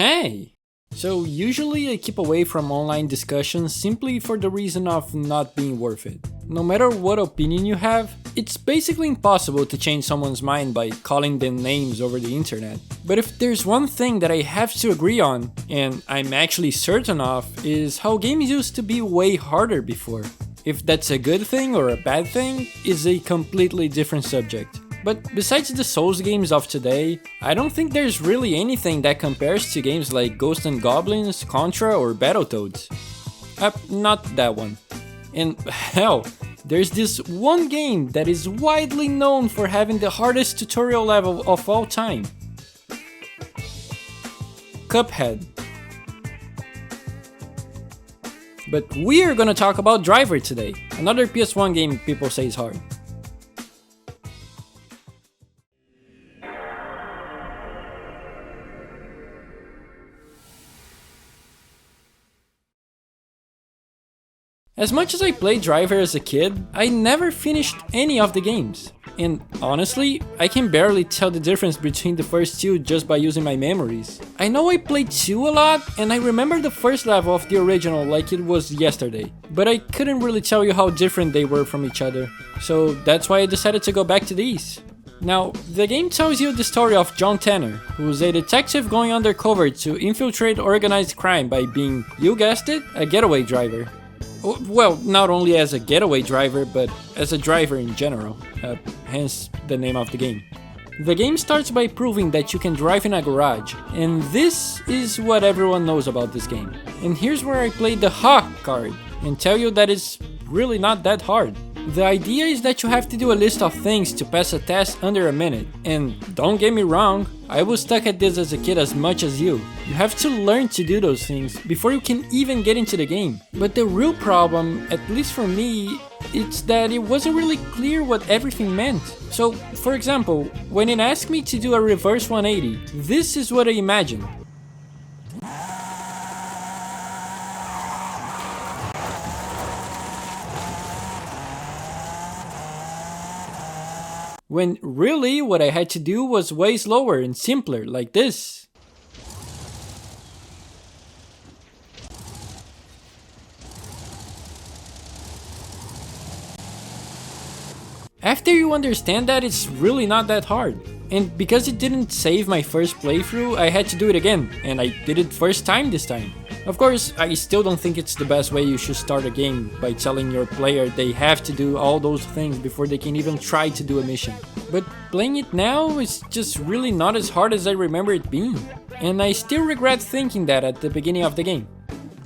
Hey! So usually I keep away from online discussions simply for the reason of not being worth it. No matter what opinion you have, it's basically impossible to change someone's mind by calling them names over the internet. But if there's one thing that I have to agree on, and I'm actually certain of, is how games used to be way harder before. If that's a good thing or a bad thing is a completely different subject. But besides the Souls games of today, I don't think there's really anything that compares to games like Ghosts and Goblins, Contra, or Battletoads. Not that one. And hell, there's this one game that is widely known for having the hardest tutorial level of all time. Cuphead. But we are gonna talk about Driver today, another PS1 game people say is hard. As much as I played Driver as a kid, I never finished any of the games. And honestly, I can barely tell the difference between the first two just by using my memories. I know I played 2 a lot, and I remember the first level of the original like it was yesterday, but I couldn't really tell you how different they were from each other, so that's why I decided to go back to these. Now, the game tells you the story of John Tanner, who's a detective going undercover to infiltrate organized crime by being, you guessed it, a getaway driver. Well, not only as a getaway driver, but as a driver in general, hence the name of the game. The game starts by proving that you can drive in a garage, and this is what everyone knows about this game. And here's where I play the ha card, and tell you that it's really not that hard. The idea is that you have to do a list of things to pass a test under a minute, and don't get me wrong, I was stuck at this as a kid as much as you. You have to learn to do those things before you can even get into the game. But the real problem, at least for me, it's that it wasn't really clear what everything meant. So, for example, when it asked me to do a reverse 180, this is what I imagined. When really what I had to do was way slower and simpler, like this. After you understand that, it's really not that hard. And because it didn't save my first playthrough, I had to do it again, and I did it first time this time. Of course, I still don't think it's the best way you should start a game, by telling your player they have to do all those things before they can even try to do a mission. But playing it now is just really not as hard as I remember it being. And I still regret thinking that at the beginning of the game.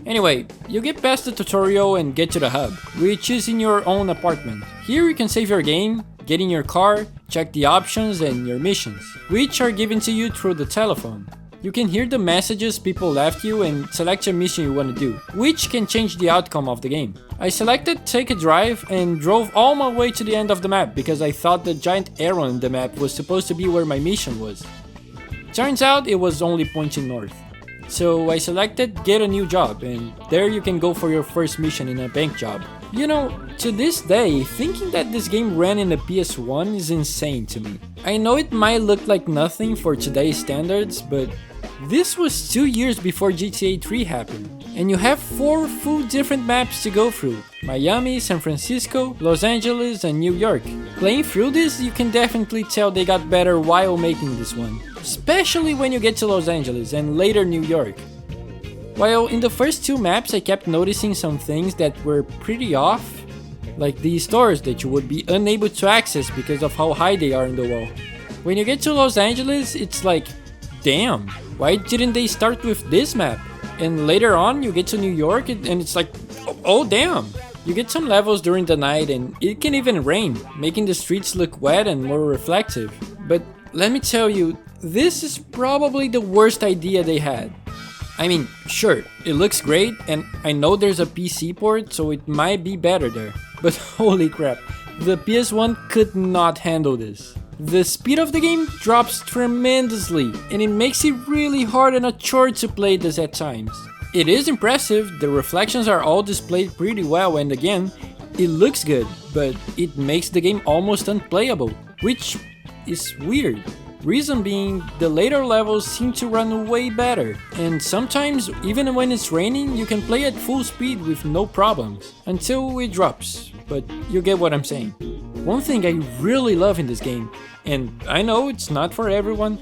Anyway, you get past the tutorial and get to the hub, which is in your own apartment. Here you can save your game, get in your car, check the options and your missions, which are given to you through the telephone. You can hear the messages people left you and select a mission you want to do, which can change the outcome of the game. I selected take a drive and drove all my way to the end of the map because I thought the giant arrow on the map was supposed to be where my mission was. Turns out it was only pointing north. So I selected get a new job, and there you can go for your first mission in a bank job. You know, to this day, thinking that this game ran in the PS1 is insane to me. I know it might look like nothing for today's standards, but this was 2 years before GTA 3 happened. And you have 4 full different maps to go through: Miami, San Francisco, Los Angeles, and New York. Playing through this, you can definitely tell they got better while making this one. Especially when you get to Los Angeles and later New York. While in the first 2 maps I kept noticing some things that were pretty off, like these stores that you would be unable to access because of how high they are in the wall. When you get to Los Angeles, it's like, damn, why didn't they start with this map? And later on you get to New York and it's like, oh damn. You get some levels during the night and it can even rain, making the streets look wet and more reflective. But let me tell you, this is probably the worst idea they had. I mean, sure, it looks great, and I know there's a PC port, so it might be better there. But holy crap, the PS1 could not handle this. The speed of the game drops tremendously, and it makes it really hard and a chore to play this at times. It is impressive, the reflections are all displayed pretty well, and again, it looks good, but it makes the game almost unplayable, which is weird. Reason being, the later levels seem to run way better, and sometimes, even when it's raining, you can play at full speed with no problems, until it drops, but you get what I'm saying. One thing I really love in this game, and I know it's not for everyone,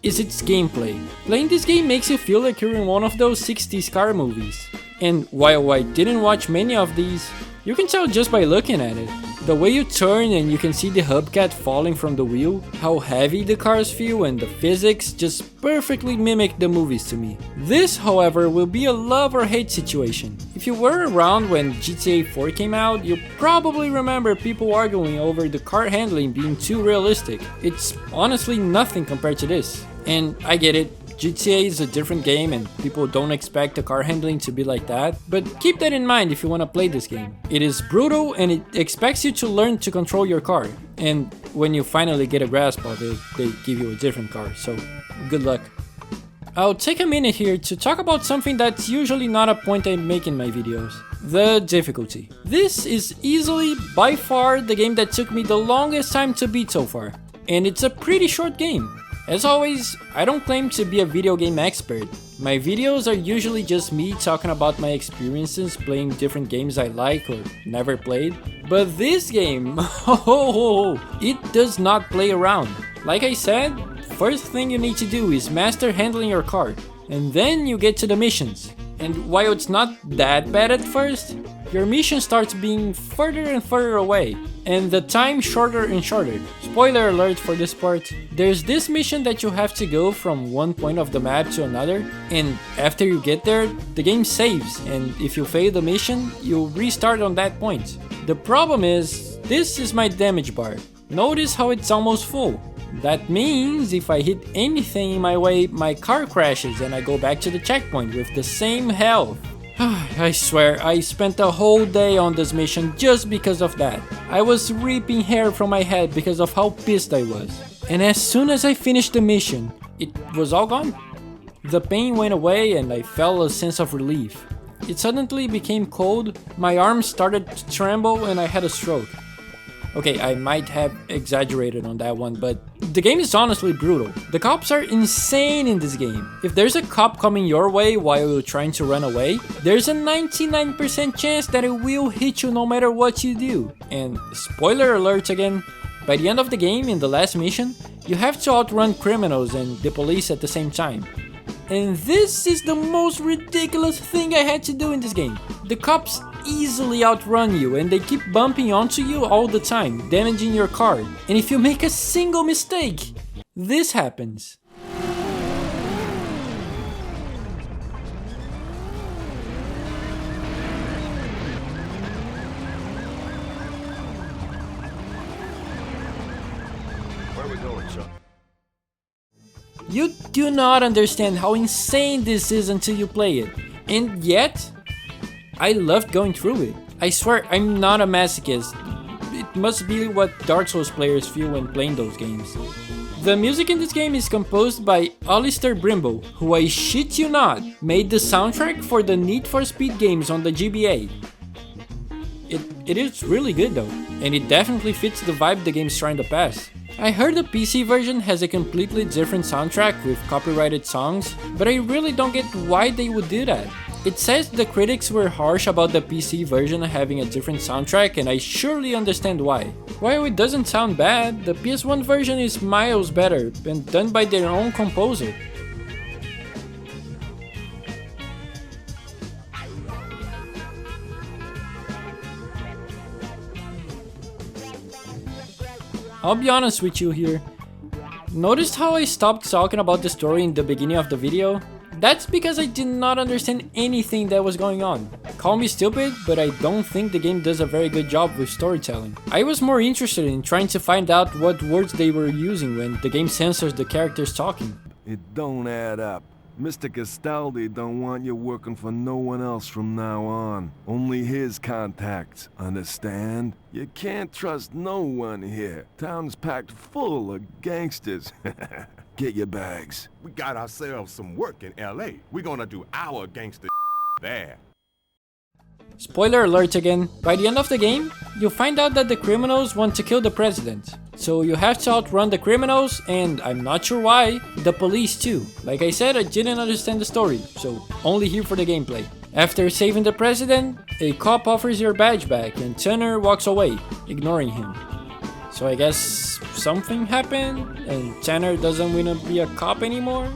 is its gameplay. Playing this game makes you feel like you're in one of those 60s car movies. And while I didn't watch many of these, you can tell just by looking at it. The way you turn and you can see the hubcap falling from the wheel, how heavy the cars feel, and the physics just perfectly mimic the movies to me. This, however, will be a love or hate situation. If you were around when GTA 4 came out, you probably remember people arguing over the car handling being too realistic. It's honestly nothing compared to this. And I get it. GTA is a different game and people don't expect the car handling to be like that, but keep that in mind if you want to play this game. It is brutal and it expects you to learn to control your car, and when you finally get a grasp of it, they give you a different car, so good luck. I'll take a minute here to talk about something that's usually not a point I make in my videos. The difficulty. This is easily, by far, the game that took me the longest time to beat so far, and it's a pretty short game. As always, I don't claim to be a video game expert. My videos are usually just me talking about my experiences playing different games I like or never played. But this game, it does not play around. Like I said, first thing you need to do is master handling your car, and then you get to the missions. And while it's not that bad at first, your mission starts being further and further away, and the time shorter and shorter. Spoiler alert for this part, there's this mission that you have to go from one point of the map to another, and after you get there, the game saves, and if you fail the mission, you'll restart on that point. The problem is, this is my damage bar. Notice how it's almost full. That means if I hit anything in my way, my car crashes and I go back to the checkpoint with the same health. I swear, I spent a whole day on this mission just because of that. I was ripping hair from my head because of how pissed I was. And as soon as I finished the mission, it was all gone. The pain went away and I felt a sense of relief. It suddenly became cold, my arms started to tremble and I had a stroke. Okay, I might have exaggerated on that one, but the game is honestly brutal. The cops are insane in this game. If there's a cop coming your way while you're trying to run away, there's a 99% chance that it will hit you no matter what you do. And spoiler alert again, by the end of the game, in the last mission, you have to outrun criminals and the police at the same time. And this is the most ridiculous thing I had to do in this game. The cops easily outrun you and they keep bumping onto you all the time, damaging your car. And if you make a single mistake, this happens. Where are we going, Chuck? You do not understand how insane this is until you play it. And yet, I loved going through it. I swear, I'm not a masochist. It must be what Dark Souls players feel when playing those games. The music in this game is composed by Alistair Brimble, who, I shit you not, made the soundtrack for the Need for Speed games on the GBA. It is really good though, and it definitely fits the vibe the game's trying to pass. I heard the PC version has a completely different soundtrack with copyrighted songs, but I really don't get why they would do that. It says the critics were harsh about the PC version having a different soundtrack, and I surely understand why. While it doesn't sound bad, the PS1 version is miles better and done by their own composer. I'll be honest with you here. Noticed how I stopped talking about the story in the beginning of the video? That's because I did not understand anything that was going on. Call me stupid, but I don't think the game does a very good job with storytelling. I was more interested in trying to find out what words they were using when the game censors the characters talking. It don't add up. Mr. Castaldi don't want you working for no one else from now on. Only his contacts, understand? You can't trust no one here. Town's packed full of gangsters. Get your bags. We got ourselves some work in L.A. We're gonna do our gangster there. Spoiler alert again, by the end of the game, you find out that the criminals want to kill the president. So you have to outrun the criminals and, I'm not sure why, the police too. Like I said, I didn't understand the story, so only here for the gameplay. After saving the president, a cop offers your badge back and Tanner walks away, ignoring him. So I guess something happened and Tanner doesn't want to be a cop anymore?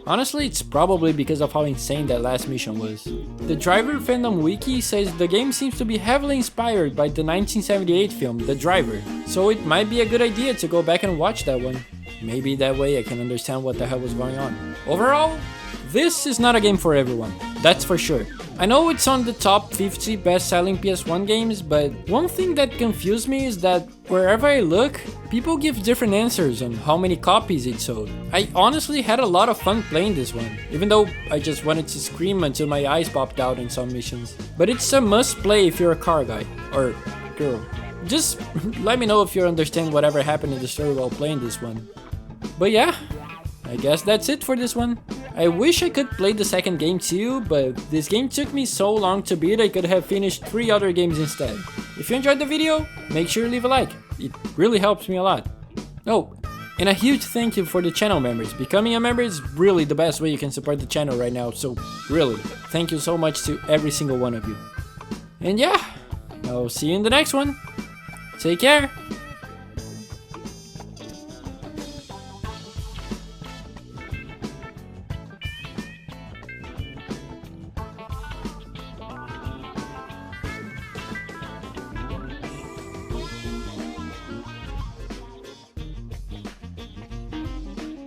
Honestly, it's probably because of how insane that last mission was. The Driver fandom wiki says the game seems to be heavily inspired by the 1978 film The Driver, so it might be a good idea to go back and watch that one. Maybe that way I can understand what the hell was going on. Overall, this is not a game for everyone, that's for sure. I know it's on the top 50 best-selling PS1 games, but one thing that confused me is that wherever I look, people give different answers on how many copies it sold. I honestly had a lot of fun playing this one, even though I just wanted to scream until my eyes popped out in some missions. But it's a must-play if you're a car guy, or girl. Just let me know if you understand whatever happened in the story while playing this one. But yeah, I guess that's it for this one. I wish I could play the second game too, but this game took me so long to beat I could have finished 3 other games instead. If you enjoyed the video, make sure to leave a like, it really helps me a lot. Oh, and a huge thank you for the channel members. Becoming a member is really the best way you can support the channel right now, so really, thank you so much to every single one of you. And yeah, I'll see you in the next one. Take care!